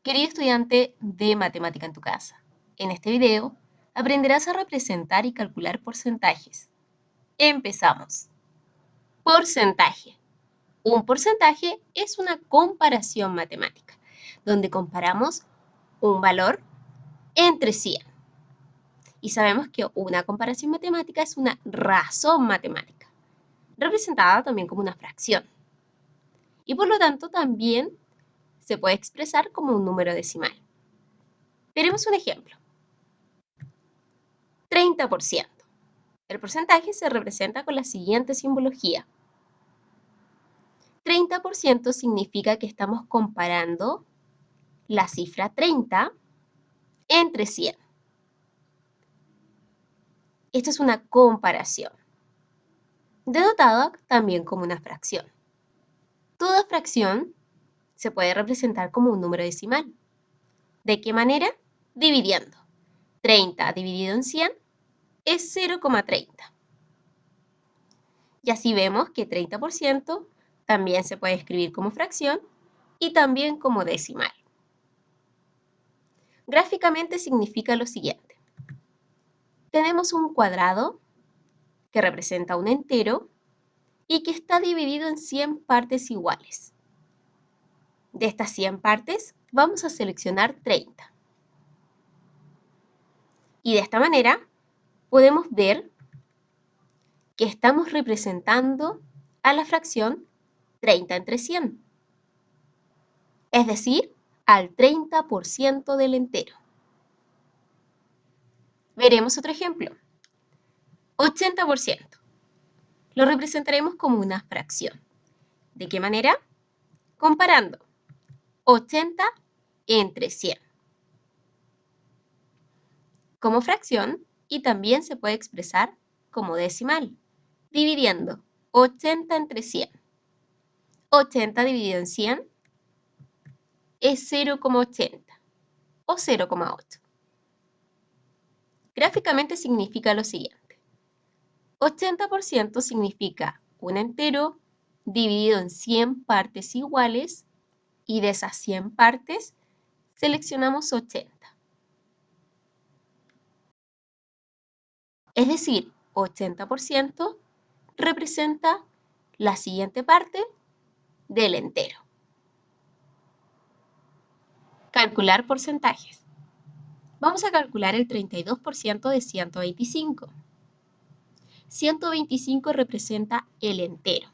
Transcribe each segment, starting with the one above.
Querido estudiante de matemática en tu casa, en este video aprenderás a representar y calcular porcentajes. Empezamos. Porcentaje. Un porcentaje es una comparación matemática, donde comparamos un valor entre 100. Y sabemos que una comparación matemática es una razón matemática, representada también como una fracción. Y por lo tanto también se puede expresar como un número decimal. Veremos un ejemplo. 30%. El porcentaje se representa con la siguiente simbología. 30% significa que estamos comparando la cifra 30 entre 100. Esto es una comparación, denotada también como una fracción. Toda fracción se puede representar como un número decimal. ¿De qué manera? Dividiendo. 30 dividido en 100 es 0,30. Y así vemos que 30% también se puede escribir como fracción y también como decimal. Gráficamente significa lo siguiente. Tenemos un cuadrado que representa un entero y que está dividido en 100 partes iguales. De estas 100 partes vamos a seleccionar 30. Y de esta manera podemos ver que estamos representando a la fracción 30 entre 100. Es decir, al 30% del entero. Veremos otro ejemplo. 80%. Lo representaremos como una fracción. ¿De qué manera? Comparando 80 entre 100 como fracción y también se puede expresar como decimal, dividiendo 80 entre 100. 80 dividido en 100 es 0,80 o 0,8. Gráficamente significa lo siguiente. 80% significa un entero dividido en 100 partes iguales y de esas 100 partes seleccionamos 80. Es decir, 80% representa la siguiente parte del entero. Calcular porcentajes. Vamos a calcular el 32% de 125. 125 representa el entero.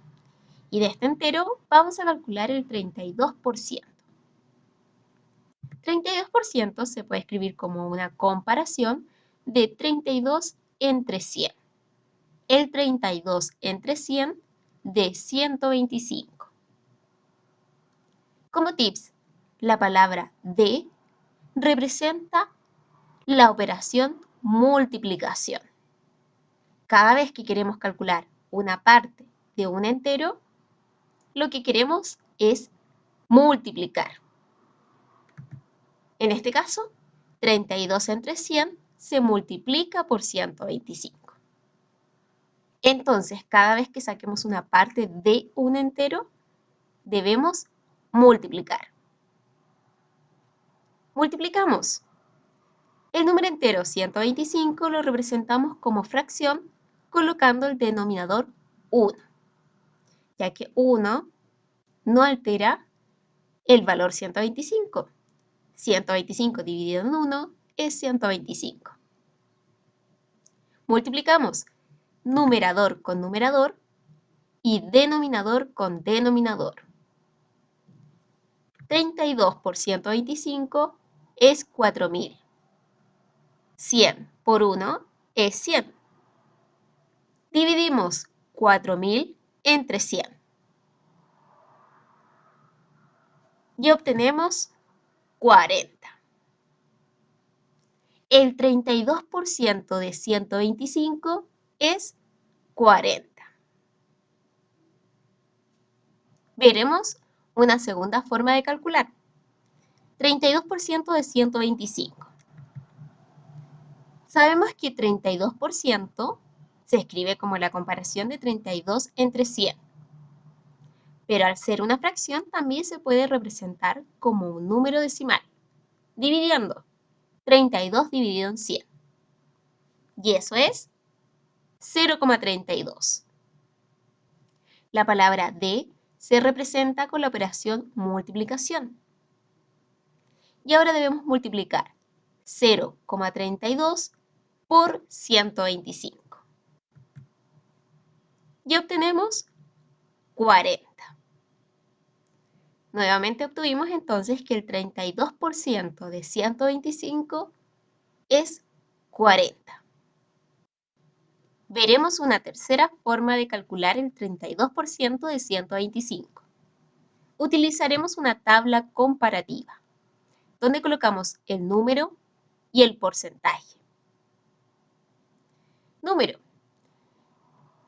Y de este entero vamos a calcular el 32%. 32% se puede escribir como una comparación de 32 entre 100. El 32 entre 100 de 125. Como tips, la palabra de representa la operación multiplicación. Cada vez que queremos calcular una parte de un entero, lo que queremos es multiplicar. En este caso, 32 entre 100 se multiplica por 125. Entonces, cada vez que saquemos una parte de un entero, debemos multiplicar. Multiplicamos. El número entero 125 lo representamos como fracción colocando el denominador 1, ya que 1 no altera el valor 125. 125 dividido en 1 es 125. Multiplicamos numerador con numerador y denominador con denominador. 32 por 125 es 4000. 100 por 1 es 100. Dividimos 4000 entre 100. Y obtenemos 40. El 32% de 125 es 40. Veremos una segunda forma de calcular. 32% de 125. Sabemos que 32% se escribe como la comparación de 32 entre 100. Pero al ser una fracción también se puede representar como un número decimal. dividiendo 32 dividido en 100. Y eso es 0,32. La palabra de se representa con la operación multiplicación. Y ahora debemos multiplicar 0,32 por 125. Y obtenemos 40. Nuevamente obtuvimos entonces que el 32% de 125 es 40. Veremos una tercera forma de calcular el 32% de 125. Utilizaremos una tabla comparativa, donde colocamos el número y el porcentaje. Número.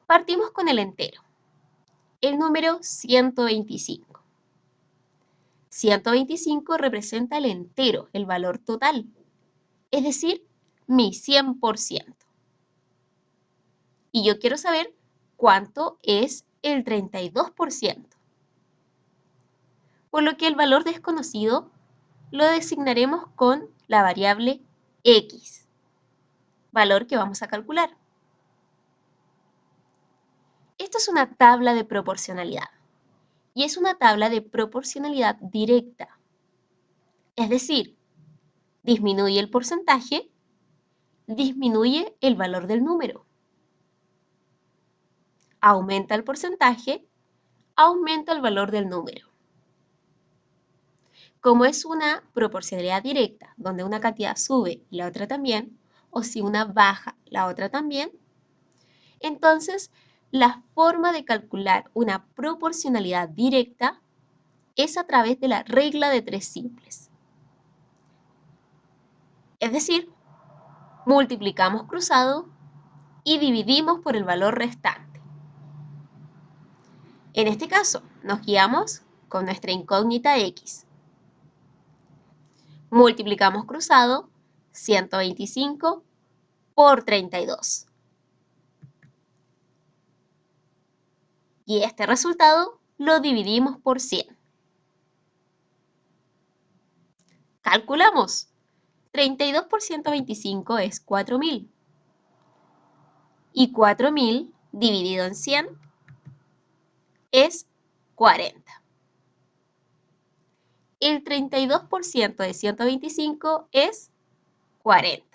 Partimos con el entero. El número 125. 125 representa el entero, el valor total, es decir, mi 100%. Y yo quiero saber cuánto es el 32%. Por lo que el valor desconocido lo designaremos con la variable x, valor que vamos a calcular. Esta es una tabla de proporcionalidad y es una tabla de proporcionalidad directa. Es decir, disminuye el porcentaje, disminuye el valor del número. Aumenta el porcentaje, aumenta el valor del número. Como es una proporcionalidad directa, donde una cantidad sube y la otra también, o si una baja, la otra también, entonces la forma de calcular una proporcionalidad directa es a través de la regla de tres simples. Es decir, multiplicamos cruzado y dividimos por el valor restante. En este caso, nos guiamos con nuestra incógnita x. Multiplicamos cruzado 125 por 32. Y este resultado lo dividimos por 100. Calculamos. 32 por 125 es 4.000. Y 4.000 dividido en 100 es 40. El 32% de 125 es 40.